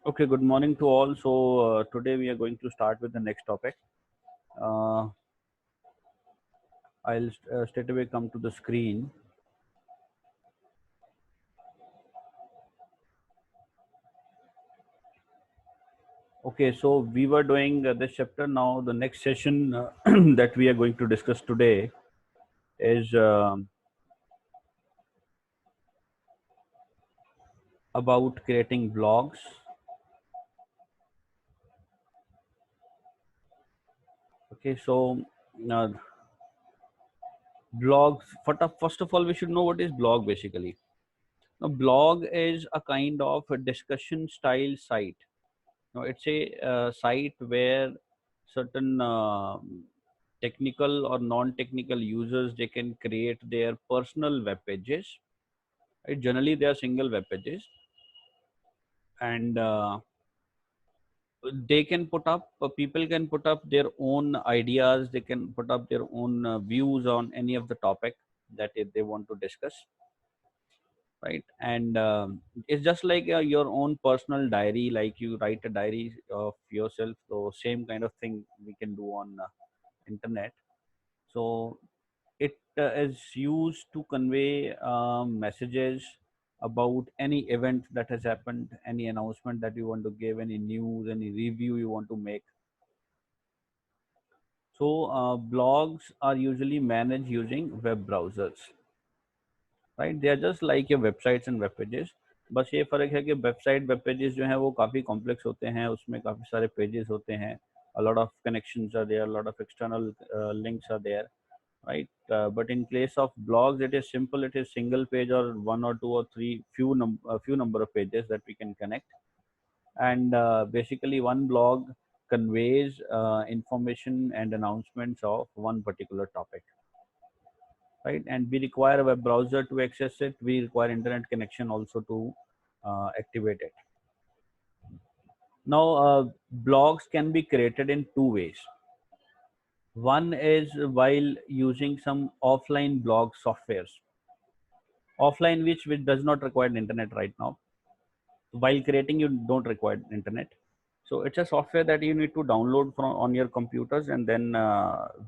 Okay, good morning to all. So today we are going to start with the next topic. Uh, I'll straight away come to the screen. Okay, so we were doing this chapter. Now the next session that we are going to discuss today is about creating blogs. Okay, so uh, blogs. First of all, we should know what is blog basically. A blog is a kind of a discussion style site. Now, it's a site where certain technical or non-technical users, they can create their personal web pages. Right? Generally, they are single web pages, and they can put up. People can put up their own ideas. They can put up their own views on any of the topic that they want to discuss. Right, and it's just like your own personal diary, like you write a diary of yourself. So same kind of thing we can do on internet. So it is used to convey messages about any event that has happened, any announcement that you want to give, any news, any review you want to make. So blogs are usually managed using web browsers. Right, they are just like your websites and web pages. बस ये फ़र्क है कि website web pages जो हैं वो काफ़ी complex होते हैं, उसमें काफ़ी सारे पेजेस होते हैं, a lot of connections are there, a lot of external links are there, right? But in case of blogs, it is simple. It is single page or one or two or three few number of pages that we can connect, and basically one blog conveys information and announcements of one particular topic, right? And we require a web browser to access it. We require internet connection also to activate it. Now, blogs can be created in two ways. One is while using some offline blog softwares, offline which does not require internet right now. While creating, you don't require internet. So it's a software that you need to download from on your computers, and then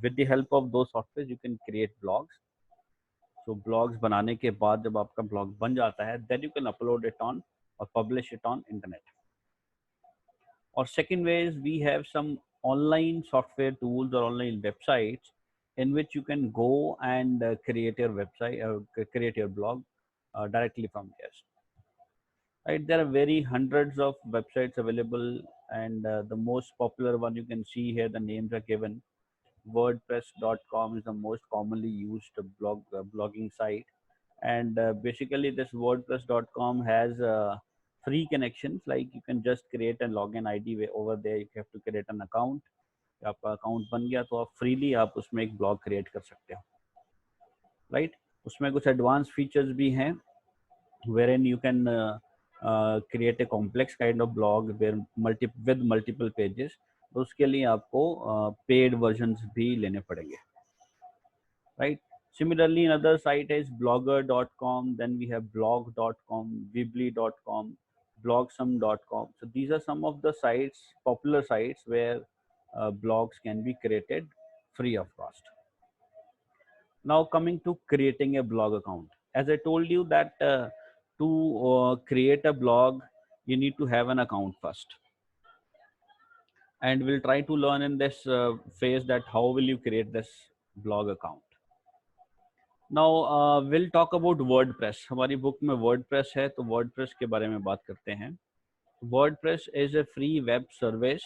with the help of those softwares, you can create blogs. So blogs बनाने के बाद जब आपका blog बन जाता है, then you can upload it on or publish it on internet. Or second way is we have some online software tools or online websites in which you can go and create your website, create your blog directly from there. Right, there are very hundreds of websites available, and the most popular one you can see here. The names are given. WordPress.com is the most commonly used blogging site, and basically this WordPress.com has free connections. Like you can just create a login ID over there. You have to create an account. आपका account बन गया तो आप freely आप उसमें एक blog create कर सकते हो, राइट? उसमें कुछ एडवांस फीचर्स भी हैं wherein you can create a complex kind of blog where with multiple pages. तो उसके लिए आपको पेड वर्जन्स भी लेने पड़ेंगे, right? Similarly, another site is blogger.com. Then we have blog.com, weebly.com, blogsome.com. So these are some of the sites, popular sites where blogs can be created free of cost. Now coming to creating a blog account. As I told you that to create a blog, you need to have an account first. And we'll try to learn in this phase that how will you create this blog account. Now will talk about WordPress. हमारी book में WordPress है, तो WordPress के बारे में बात करते हैं. WordPress is a free web service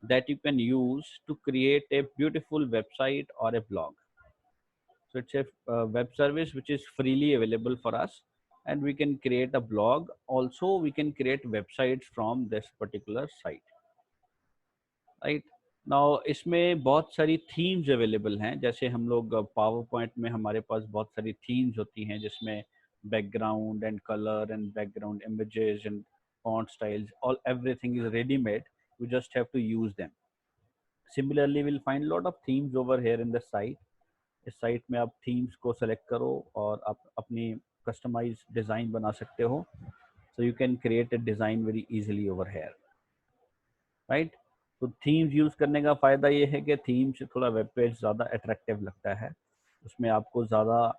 that you can use to create a beautiful website or a blog. So it's a web service which is freely available for us, and we can create a blog. Also, we can create websites from this particular site, right? Now इसमें बहुत सारी themes available हैं. जैसे हम लोग power point में हमारे पास बहुत सारी थीम्स होती हैं जिसमें background and colour and background images and font styles, all everything is ready made. You just have to use them. Similarly will find lot of themes over here in the site. इस site में आप themes को select करो और आप अपनी customise design बना सकते हो. so you can create a design very easily over here, right? तो थीम्स यूज करने का फायदा ये है कि थीम से थोड़ा वेब पेज ज़्यादा अट्रैक्टिव लगता है, उसमें आपको ज़्यादा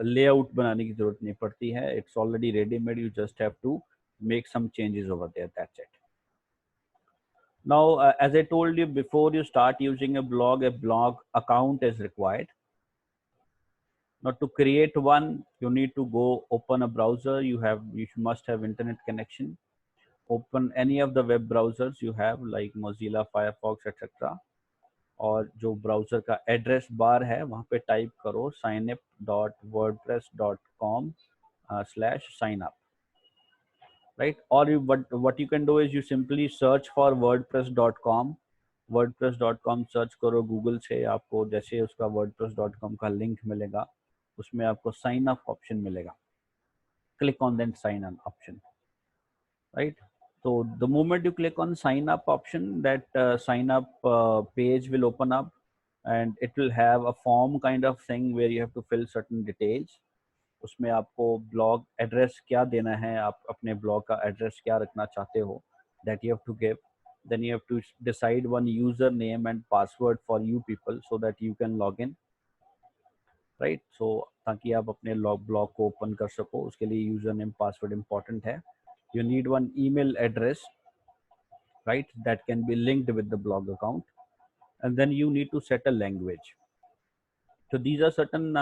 लेआउट बनाने की जरूरत नहीं पड़ती है, it's already readymade, you just have to make some changes over there, that's it. Now as I told you, before you start using a blog account is required. Now to create one, you need to go open a browser, you must have internet connection, open any of the web browsers you have like Mozilla, Firefox, etc. और जो browser का address bar है वहाँ पे type करो signup.wordpress.com/signup, right? Or what you can do is you simply search for wordpress.com, wordpress.com search करो Google से, आपको जैसे उसका wordpress.com का लिंक मिलेगा उसमें आपको साइन अप ऑप्शन मिलेगा, click on that sign up option, right? So the moment you click on sign up option, that sign up page will open up and it will have a form kind of thing where you have to fill certain details. उसमें आपको blog address क्या देना है, आप अपने blog का address क्या रखना चाहते हो, that you have to give. Then you have to decide one username and password for you people so that you can log in, right? So ताकि आप अपने ब्लॉग को ओपन कर सको, उसके लिए यूजर नेम पासवर्ड इंपॉर्टेंट है. You need one email address, right, that can be linked with the blog account, and then you need to set a language. So these are certain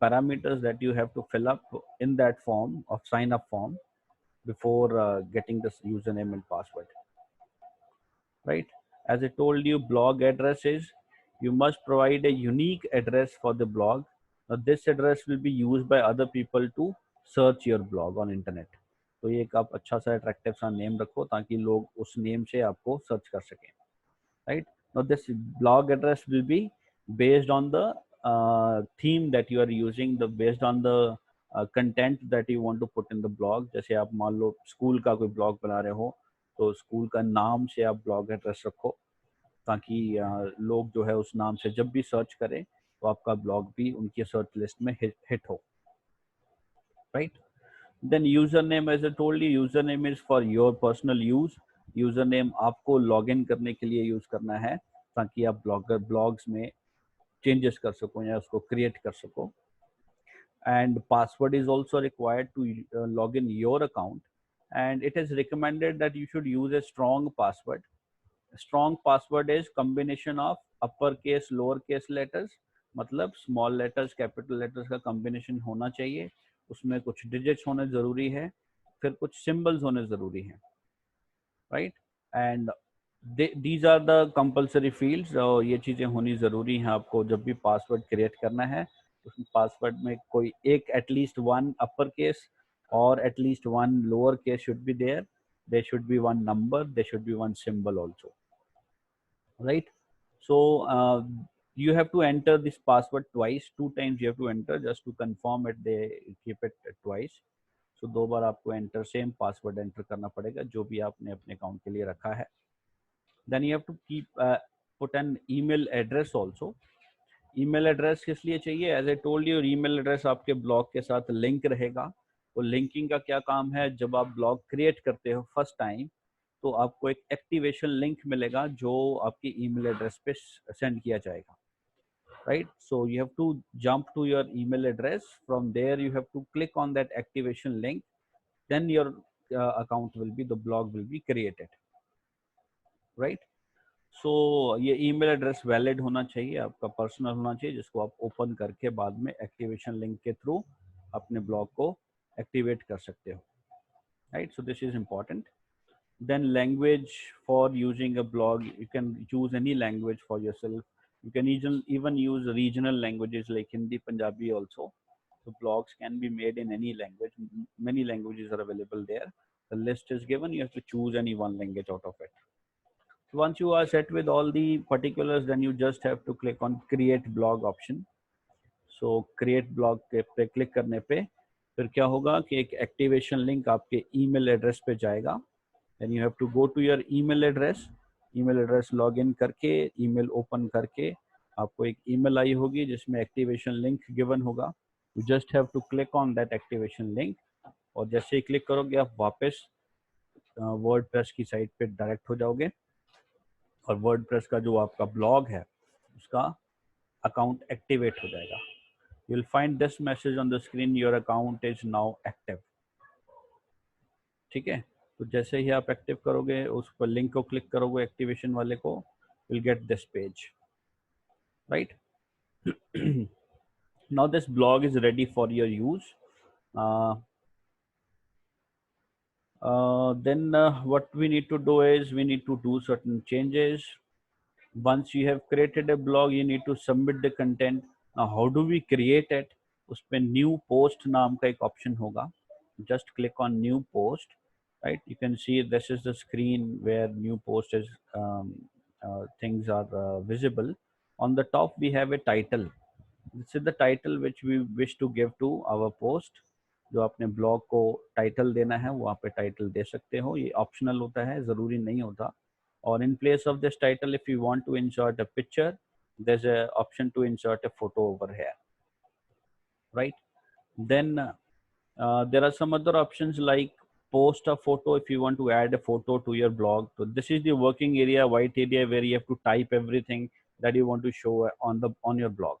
parameters that you have to fill up in that form of sign up form before getting this username and password, right? As I told you, blog address is, you must provide a unique address for the blog. Now this address will be used by other people to search your blog on internet. तो ये एक आप अच्छा सा attractive सा name रखो ताकि लोग उस नेम से आपको सर्च कर सकें, right? Now this blog address will be based on the theme that you are using, the based on the content that you want to put in the blog. जैसे आप मान लो स्कूल का कोई blog बना रहे हो तो स्कूल का नाम से आप ब्लॉग एड्रेस रखो ताकि लोग जो है उस नाम से जब भी सर्च करें तो आपका ब्लॉग भी उनकी सर्च लिस्ट में हिट हो, right? Then username, as I told you, username is for your personal use. username आपको login करने के लिए यूज करना है ताकि आप ब्लॉग्स में चेंजेस कर सको या उसको क्रिएट कर सको. And password is also required to log in your account, and it is recommended that you should use a strong password. Strong password is combination of uppercase lowercase letters, मतलब small letters capital letters का combination होना चाहिए, उसमें कुछ digits होने ज़रूरी है, फिर कुछ symbols होने ज़रूरी हैं, right? And these are the compulsory fields. और ये चीज़ें होनी ज़रूरी हैं आपको जब भी पासवर्ड क्रिएट करना है. उसमें पासवर्ड में कोई एक एटलीस्ट वन अपर केस और at least one lower case should be there. there should be one number, there should be one symbol also, right? So you have to enter this password twice, 2 times you have to enter just to confirm it, they keep it twice. So 2 बार आपको enter same password enter करना पड़ेगा जो भी आपने अपने account के लिए रखा है. Then you have to keep put an email address also. Email address किस लिए चाहिए? As I told you, email address आपके ब्लॉग के साथ लिंक रहेगा. वो लिंकिंग का क्या काम है, जब आप ब्लॉग क्रिएट करते हो फर्स्ट टाइम तो आपको एक एक्टिवेशन लिंक मिलेगा जो आपकी ईमेल एड्रेस पे सेंड किया जाएगा, right? So you have to jump to your email address, from there you have to click on that activation link, then your account will be, the blog will be created, right? So ये email address valid होना चाहिए, आपका personal होना चाहिए, जिसको आप open करके बाद में एक्टिवेशन लिंक के थ्रू अपने ब्लॉग को एक्टिवेट कर सकते हो, right? So this is important. Then language for using a blog, you can choose any language for yourself. You can even use regional languages like Hindi, Punjabi also. So blogs can be made in any language. Many languages are available there. The list is given, you have to choose any one language out of it. Once you are set with all the particulars, then you just have to click on create blog option. So create blog पे click करने पे फिर क्या होगा कि एक activation link आपके email address पे जाएगा. then you have to go to your email address log in करके ईमेल ओपन करके आपको एक ईमेल आई होगी जिसमें एक्टिवेशन लिंक गिवन होगा. you just have to click on that activation link और जैसे ही क्लिक करोगे आप वापस वर्डप्रेस की साइट पे डायरेक्ट हो जाओगे और वर्डप्रेस का जो आपका ब्लॉग है उसका अकाउंट एक्टिवेट हो जाएगा। You will find this message on the screen, your account is now active. ठीक है, तो जैसे ही आप एक्टिव करोगे उस पर लिंक को क्लिक करोगे एक्टिवेशन वाले को, will get this page, right. Now this blog is ready for your use. uh, then what we need to do is we need to do certain changes. Once you have created a blog, you need to submit the content. Now how do we create it? उस पे new post नाम का एक option होगा, just click on new post, right? You can see this is the screen where new post is, things are visible. On the top we have a title. This is the title which we wish to give to our post. जो आपने blog को title देना है वो आप पे title दे सकते हो, ये ऑप्शनल होता है, ज़रूरी नहीं होता। और in place of this title, if you want to insert a picture, there's a option to insert a photo over here, right? Then there are some other options like post a photo if you want to add a photo to your blog. So this is the working area, white area, where you have to type everything that you want to show on your blog.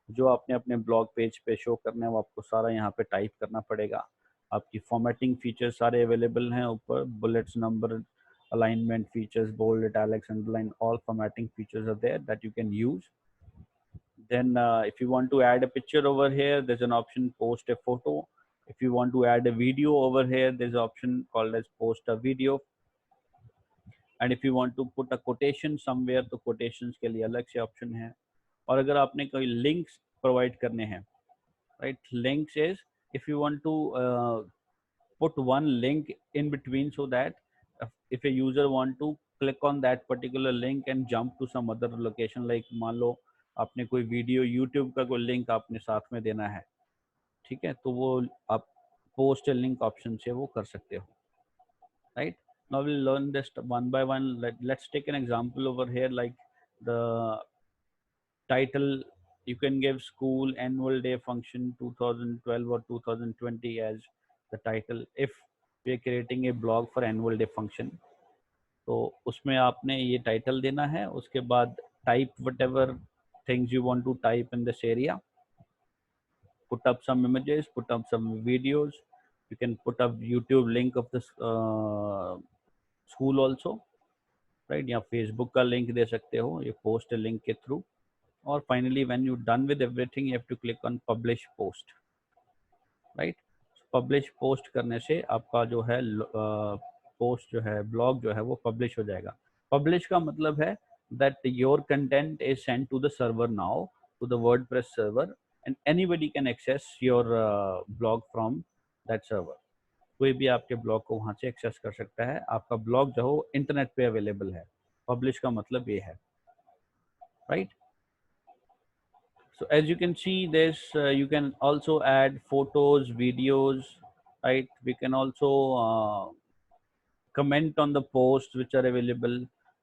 जो आपने अपने blog page पे show करना है वो आपको सारा यहाँ पे टाइप करना पड़ेगा। आपकी फॉर्मेटिंग फीचर्स सारे अवेलेबल हैं ऊपर, bullets, number, alignment features, bold, italics, underline, all formatting features are there that you can use. Then if you want to add a picture over here, there's an option post a photo. If you want to add a video over here, there's an option called as post a video. And if you want to put a quotation somewhere, तो quotations के लिए अलग से option है। और अगर आपने कोई links provide करने हैं, right? Links is if you want to put one link in between so that if a user want to click on that particular link and jump to some other location, like मान लो आपने कोई video YouTube का कोई link आपने साथ में देना है, ठीक है, तो वो आप पोस्ट लिंक ऑप्शन से वो कर सकते हो, right? Now we'll learn this one by one. Let's take an example over here, like the title. You can give school annual day function 2012 or 2020 as the title if we are creating a blog for annual day function. तो उसमें आपने ये title देना है, उसके बाद type whatever things you want to type in this area, put up some images, put up some videos. You can put up YouTube link of this school also, right? या Facebook का link दे सकते हो ये post link के through. और finally when you done with everything you have to click on publish post, right. Publish post करने से आपका जो है पोस्ट जो है ब्लॉग जो है वो पब्लिश हो जाएगा। पब्लिश का मतलब है that your content is send to the server now, to the WordPress server, and anybody can access your blog from that server. कोई भी आपके ब्लॉग को वहाँ से एक्सेस कर सकता है, आपका ब्लॉग जो है इंटरनेट पे अवेलेबल है। पब्लिश का मतलब ये है, right. So as you can see this, you can also add photos, videos, right? We can also comment on the posts which are available,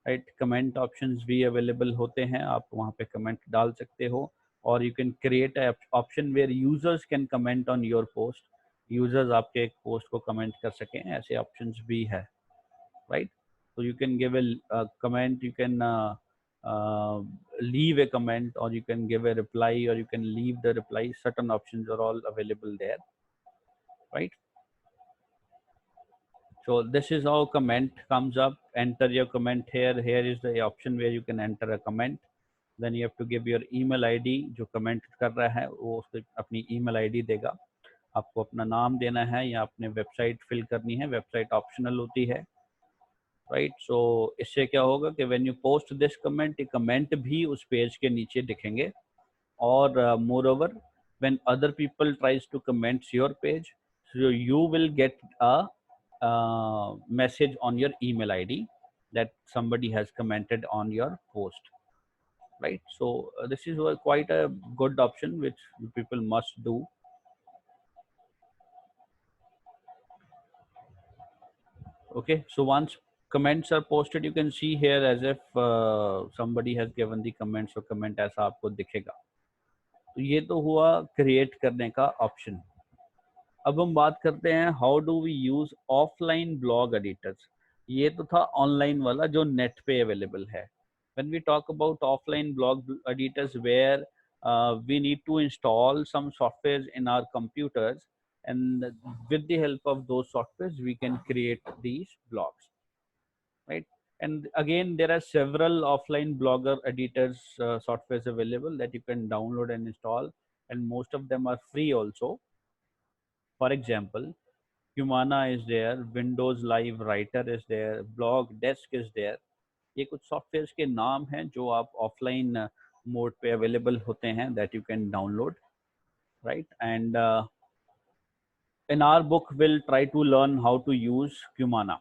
right? Comment options भी available होते हैं, आप वहाँ पे comment डाल सकते हो। और you can create a option where users can comment on your post. Users आपके एक post को comment कर सकें, ऐसे options भी है, right? So you can give a comment, you can leave a comment, or you can give a reply, or you can leave the reply. Certain options are all available there, right? So this is how comment comes up. Enter your comment here. Here is the option where you can enter a comment. Then you have to give your email ID. जो comment कर रहा है वो उसको अपनी email ID देगा। आपको अपना नाम देना है या अपने वेबसाइट फिल करनी है, वेबसाइट ऑप्शनल होती है, राइट। सो इससे क्या होगा कि when you post this comment, ये कमेंट भी उस पेज के नीचे दिखेंगे। और moreover when other people tries to comments your page, so you will get a message on your email ID that somebody has commented on your post, right? So this is quite a good option which people must do. Okay, so once comments are posted, you can see here as if somebody has given the comments, or comment ऐसा आपको दिखेगा। तो ये तो हुआ create करने का option. अब हम बात करते हैं how do we use offline blog editors. ये तो था ऑनलाइन वाला जो नेट पे अवेलेबल है। When we talk about offline blog editors where we need to install some softwares in our computers, and with the help of those softwares we can create these blogs, right? And again there are several offline blogger editors softwares available that you can download and install, and most of them are free also. For example, Humana is there, Windows Live Writer is there, Blog Desk is there. ये कुछ softwares के नाम हैं जो आप offline mode पे available होते हैं that you can download, right? And in our book we'll try to learn how to use Humana,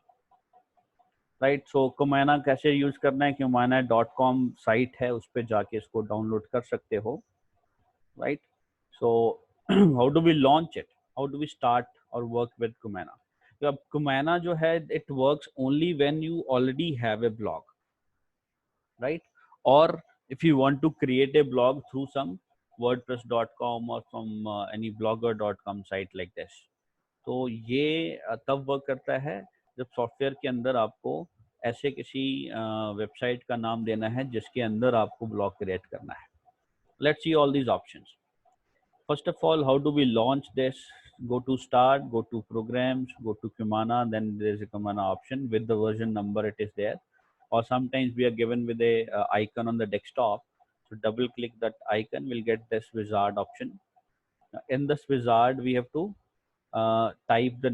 right? So Humana कैसे यूज करना है, humana.com साइट है, उस पर जाके इसको डाउनलोड कर सकते हो, right? So how do we launch it, how do we start or work with Humana? तो अब Humana जो है it works only when you already have a blog, right? Or if you want to create a blog through some wordpress.com or from any blogger.com site like this, तो ये तब work करता है जब सॉफ्टवेयर के अंदर आपको ऐसे किसी वेबसाइट का नाम देना है जिसके अंदर आपको ब्लॉग क्रिएट करना है. Let's see all these options. First of all, how do we launch this? Go to start, go to programs, go to Humana, then there is a Humana option with the version number it is there. Or sometimes we are given with a icon on the desktop. So double click that icon, we'll get this wizard option. In this wizard, we have to type the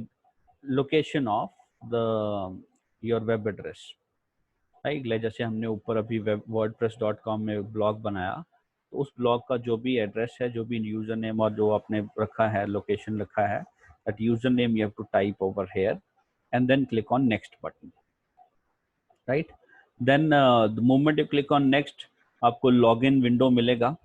location of the your web address. Right, जैसे हमने ऊपर अभी wordpress.com में blog बनाया, तो उस blog का जो भी एड्रेस है, जो भी यूजर नेम और जो आपने रखा है, लोकेशन रखा है, that user name you have to type over here and then click on next button, right. Then the moment you click on next, आपको लॉगिन विंडो मिलेगा.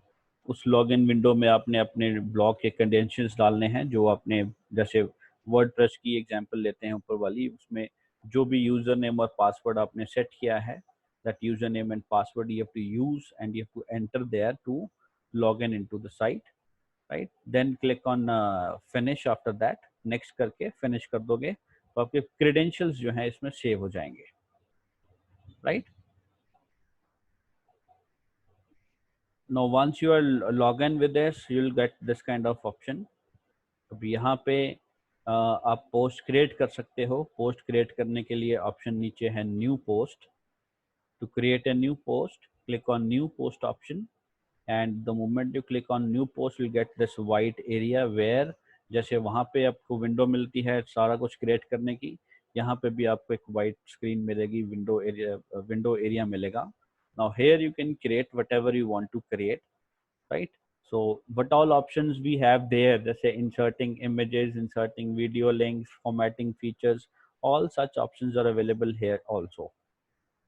उस लॉगिन विंडो में आपने अपने ब्लॉग के क्रेडेंशियल्स डालने हैं, जो आपने जैसे वर्डप्रेस की एग्जांपल लेते हैं ऊपर वाली, उसमें जो भी यूजर नेम और पासवर्ड आपने सेट किया है, that username and password you have to use and you have to enter there to log in into the site, right? Then click on finish. After that next करके finish कर दोगे तो आपके credentials जो हैं इसमें सेव हो जाएंगे, right? Now once you are log in with this, you'll get this kind of option. अब यहाँ पे आप पोस्ट क्रिएट कर सकते हो. पोस्ट क्रिएट करने के लिए ऑप्शन नीचे है new post. To create a new post, click on new post option, and the moment you click on new post you'll get this white area where जैसे वहाँ पे आपको विंडो मिलती है सारा कुछ क्रिएट करने की, यहाँ पे भी आपको एक वाइट स्क्रीन मिलेगी, विंडो एरिया मिलेगा. Now here you can create whatever you want to create, right? So what all options we have there, जैसे inserting images, inserting video links, formatting features, all such options are available here also.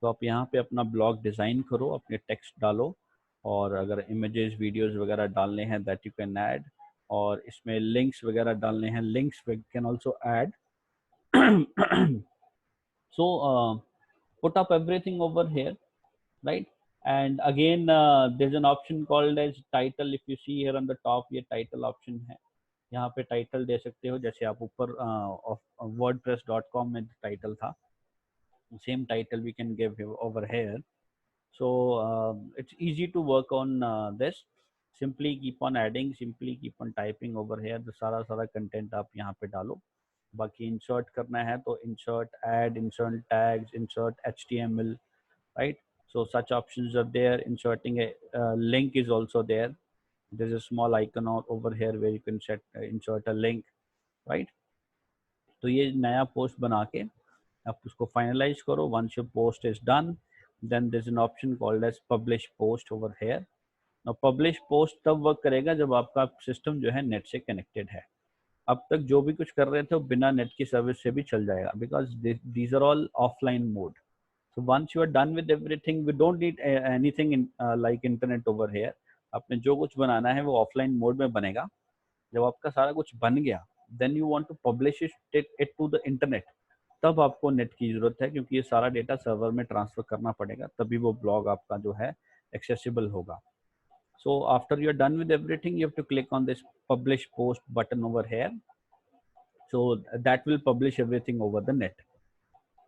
तो आप यहाँ पे अपना blog design करो, अपने text डालो, और अगर इमेजेस वीडियोस वगैरह डालने हैं दैट यू कैन ऐड, और इसमें लिंक्स वगैरह डालने हैं, links we can also add. So put up everything over here, right? And again there's an option called as title. If you see here on the top, ये title option है. यहाँ पे title दे सकते हो, जैसे आप ऊपर wordpress.com में टाइटल था, same title we can give over here. So it's easy to work on this. Simply keep on adding, simply keep on typing over here. The सारा content आप यहाँ पे डालो. बाकी insert करना है तो insert, add, insert tags, insert HTML, right? So such options are there. Inserting a link is also there. There's a small icon over here where you can set insert a link, right? तो ये नया post बना के आप उसको finalise करो. Once your post is done, then there's an option called as publish post over here. Now publish post तब work करेगा जब आपका सिस्टम जो है नेट से कनेक्टेड है. अब तक जो भी कुछ कर रहे थे वो बिना नेट की सर्विस से भी चल जाएगा, because these are all offline mode. So once you are done with everything, we don't need anything in like internet over here. आपने जो कुछ बनाना है वो ऑफलाइन मोड में बनेगा. जब आपका सारा कुछ बन गया, then you want to publish it to the internet, तब आपको नेट की जरूरत है, क्योंकि ये सारा डेटा सर्वर में ट्रांसफर करना पड़ेगा, तभी वो ब्लॉग आपका जो है एक्सेसिबल होगा. So after you are done with everything, you have to click on this publish post button over here, So that will publish everything over the net,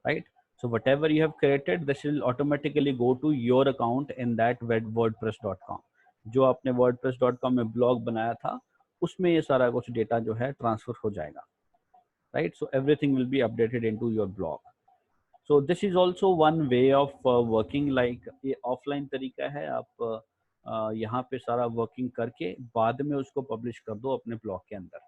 right? So whatever you have created, this will automatically go to your account in that wordpress.com. जो आपने wordpress.com में blog बनाया था, उसमें ये सारा कुछ data जो है ट्रांसफर हो जाएगा, right? So everything will be updated into your blog. So this is also one way of working, like ये ऑफलाइन तरीका है, आप यहाँ पे सारा वर्किंग करके बाद में उसको पब्लिश कर दो अपने ब्लॉग के अंदर,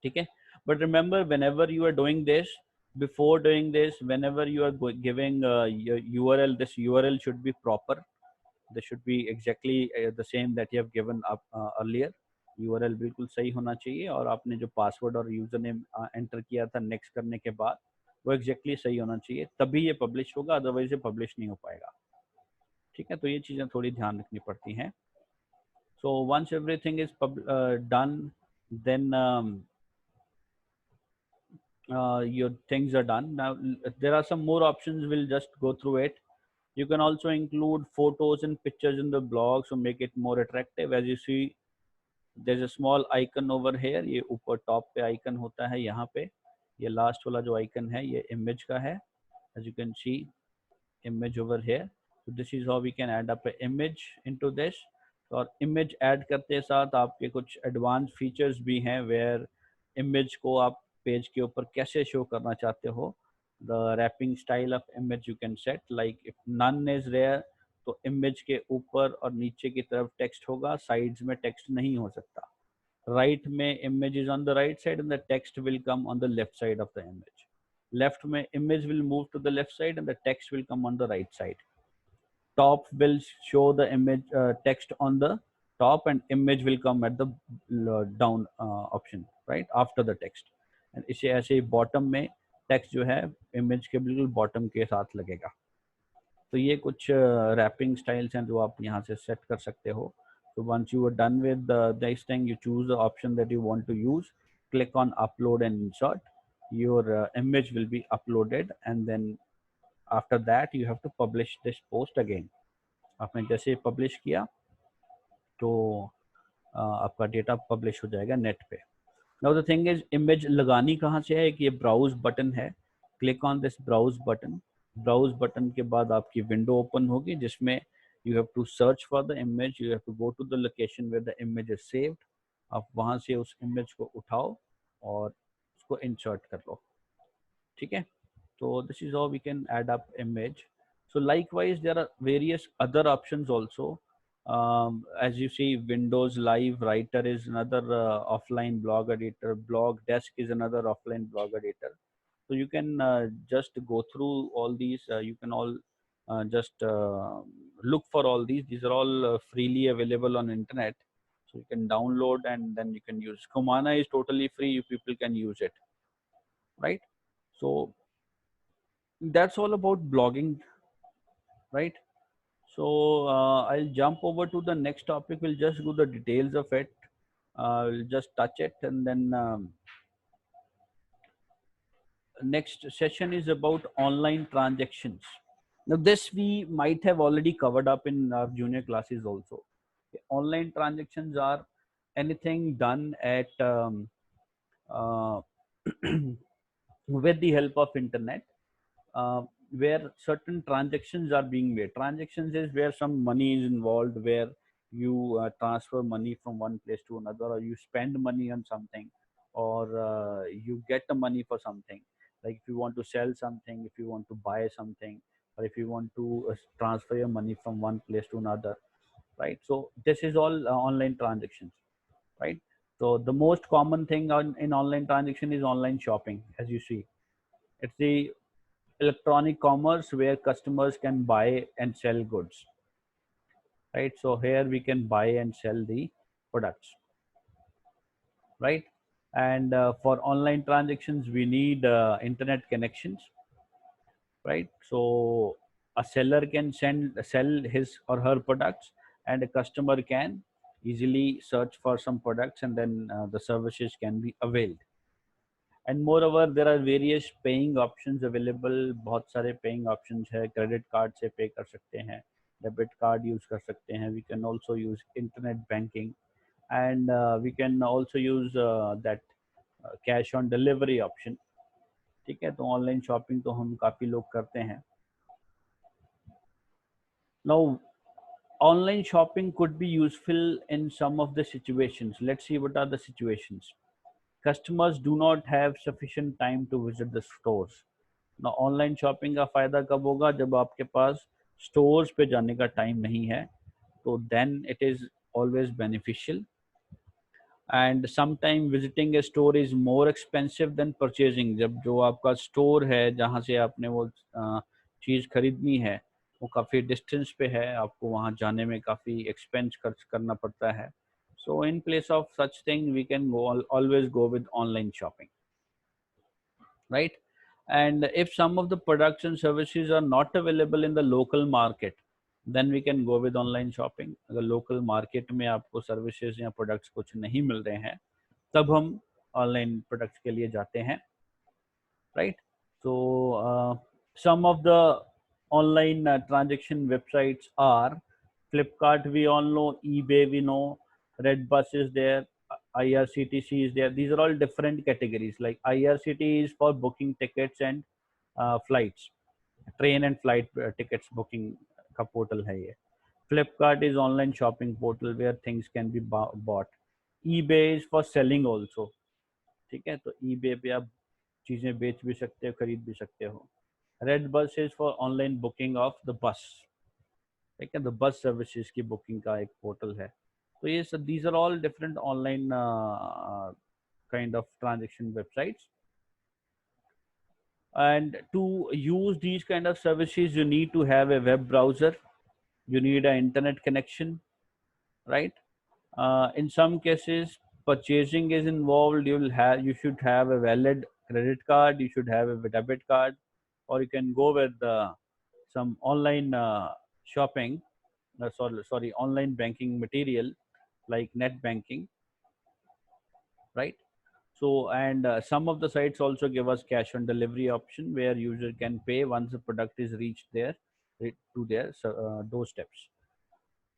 ठीक है? But remember, whenever you are doing this, before doing this, whenever you are giving your URL, this URL should be proper. This should be exactly the same that you have given up earlier. URL बिल्कुल सही होना चाहिए, और आपने जो password और user name enter किया था नेक्स्ट करने के बाद, वो एग्जैक्टली सही होना चाहिए, तभी ये पब्लिश होगा, अदरवाइज ये पब्लिश नहीं हो पाएगा, ठीक है? तो ये चीज़ें थोड़ी ध्यान रखनी पड़ती हैं. So once everything is done, then your things are done. Now there are some more options, we'll just go through it. You can also include photos and pictures in the blog, so make it more attractive. As you see, there's a small icon over here. ये ऊपर top पे icon होता है, यहाँ पे ये last वाला जो आइकन है ये इमेज का है. As you can see, image over here. So this is how we can add up an image into this. और इमेज ऐड करते साथ आपके कुछ एडवांस फीचर्स भी हैं, वेयर इमेज को आप पेज के ऊपर कैसे शो करना चाहते हो. The wrapping style of image you can set, like if none is rare, तो इमेज के ऊपर और नीचे की तरफ टेक्स्ट होगा, साइड्स में टेक्स्ट नहीं हो सकता. राइट में image is on the right side and the text will come on the left side of the image. Left में image will move to the left side and the text will come on the right side. Top will show the image text on the top, and image will come at the down option, right after the text. And इसे ऐसे bottom में text जो है image के बिल्कुल bottom के साथ लगेगा. तो ये कुछ wrapping styles हैं जो आप यहाँ से set कर सकते हो. So once you are done with this thing, you choose the option that you want to use, click on upload and insert. Your image will be uploaded, and then after that you have to publish this post again. आपने जैसे publish किया तो आपका data publish हो जाएगा net पे. Now the thing is, image लगानी कहाँ से है? एक ये ब्राउज बटन है, click on this browse button. Browse button के बाद आपकी विंडो ओपन होगी जिसमें you have to search for the image, you have to go to the location where the image is saved. आप वहाँ से उस इमेज को उठाओ और उसको इंसर्ट कर लो, ठीक है? So this is how we can add up image. So likewise, there are various other options also. As you see, Windows Live Writer is another offline blog editor. Blog Desk is another offline blog editor. So you can just go through all these. You can all just look for all these. These are all freely available on internet. So you can download and then you can use. Kumana is totally free. You people can use it, right? So that's all about blogging, right? So I'll jump over to the next topic. We'll just do the details of it. We'll just touch it, and then next session is about online transactions. Now this we might have already covered up in our junior classes also. Online transactions are anything done at uh, with the help of internet, where certain transactions are being made. Transactions is where some money is involved, where you transfer money from one place to another, or you spend money on something, or you get the money for something. Like if you want to sell something, if you want to buy something, or if you want to transfer your money from one place to another, right? So this is all online transactions, right? So the most common thing in online transaction is online shopping. As you see, it's the electronic commerce where customers can buy and sell goods, right? So here we can buy and sell the products, right? And for online transactions we need internet connections, right? So a seller can sell his or her products, and a customer can easily search for some products, and then the services can be availed. And moreover, there are various paying options available. बहुत सारे paying options है. Credit card से pay कर सकते हैं, debit card use कर सकते हैं. We can also use internet banking, and we can also use that cash on delivery option, ठीक है। तो ऑनलाइन शॉपिंग तो हम काफ़ी लोग करते हैं। Now online shopping could be useful in some of the situations. Let's see what are the situations. Customers do not have sufficient time to visit the stores. Now online shopping का फायदा कब होगा, जब आपके पास स्टोर्स पे जाने का time नहीं है, तो then it is always beneficial. And sometime visiting A store is more expensive than purchasing. जब जो आपका स्टोर है जहाँ से आपने वो चीज़ खरीदनी है वो काफ़ी डिस्टेंस पे है, आपको वहाँ जाने में काफ़ी एक्सपेंस खर्च करना पड़ता है। So in place of such thing we can go always go with online shopping, right? And if some of the products and services are not available in the local market, then we can go with online shopping. अगर local market में आपको services या products कुछ नहीं मिल रहे हैं, तब हम online products के लिए जाते हैं, right? So some of the online transaction websites are Flipkart, we all know, eBay, we know, Redbus is there, IRCTC is there. These are all different categories. Like IRCT is for booking tickets and flights, train and flight tickets booking का portal है ये. Flipkart is online shopping portal where things can be bought. eBay is for selling also. ठीक है, तो eBay पे आप चीज़ें बेच भी सकते हो, खरीद भी सकते हो. Red bus is for online booking of the bus, ठीक है, द बस सर्विसेज की बुकिंग का एक पोर्टल है. तो ये सब these are all different online kind of transaction websites. And to use these kind of services you need to have a web browser, you need an internet connection, right? In some cases purchasing is involved, you should have a valid credit card, you should have a debit card, or you can go with some online shopping, sorry, online banking material like net banking, right? So, and some of the sites also give us cash on delivery option where user can pay once the product is reached there to their doorsteps.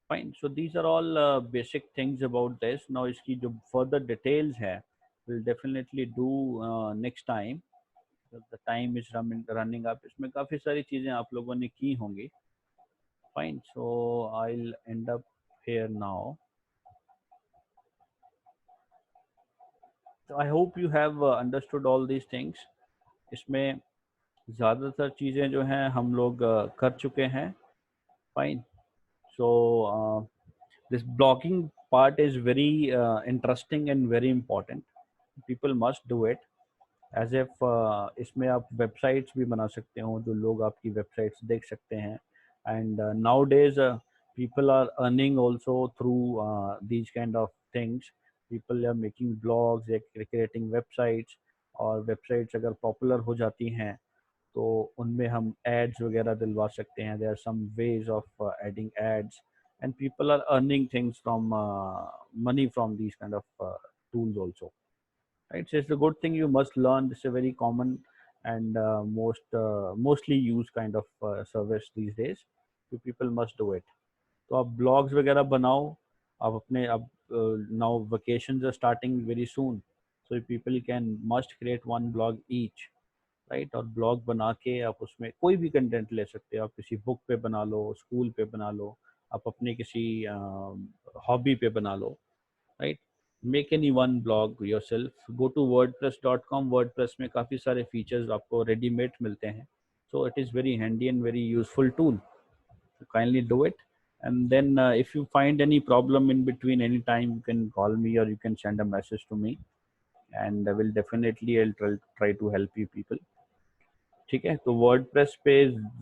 Fine. So these are all basic things about this. Now इसकी जो further details है we'll definitely do next time. The time is running up. इसमें काफ़ी सारी चीज़ें आप लोगों ने की होंगी. Fine. So I'll end up here now. So I hope you have understood all these things. इसमें ज़्यादातर चीज़ें जो हैं हम लोग कर चुके हैं. Fine. So this blogging part is very interesting and very important. People must do it. As if इसमें आप वेबसाइट्स भी बना सकते हो, जो लोग आपकी वेबसाइट्स देख सकते हैं. And now days people are earning also through these kind of things. People are making blogs, creating websites, और वेबसाइट्स अगर पॉपुलर हो जाती हैं तो उनमें हम एड्स वगैरह दिलवा सकते हैं. There are some ways of adding ads and people are earning things from money from these kind of tools also, right? So it's a good thing you must learn. This is a very common and mostly used kind of service these days. So people must do it. तो आप blogs वगैरह बनाओ. आप अपने अब now vacations are starting very soon, so people can must create one blog each, right? और blog बना के आप उसमें कोई भी कंटेंट ले सकते हो. आप किसी बुक पे बना लो, स्कूल पे बना लो, आप अपने किसी हॉबी पे बना लो, right? Make any one blog yourself. Go to wordpress.com. WordPress में काफ़ी सारे फीचर्स आपको रेडीमेड मिलते हैं. So it is very handy and very useful tool. Kindly do it. And then if you find any problem in between any time, you can call me or you can send a message to me, and I will definitely I'll try to help you people. ठीक है, तो WordPress पे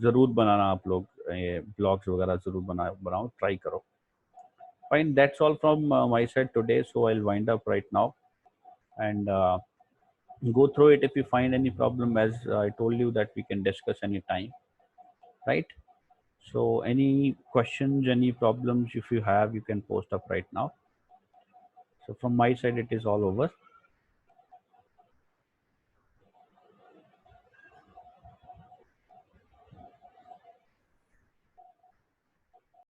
ज़रूर बनाना आप लोग, ये blogs वगैरह ज़रूर बनाओ, ट्राई करो. Fine, that's all from my side today. So I'll wind up right now and go through it. If you find any problem, as I told you, that we can discuss anytime, right? So any questions, any problems, if you have, you can post up right now. So from my side, it is all over.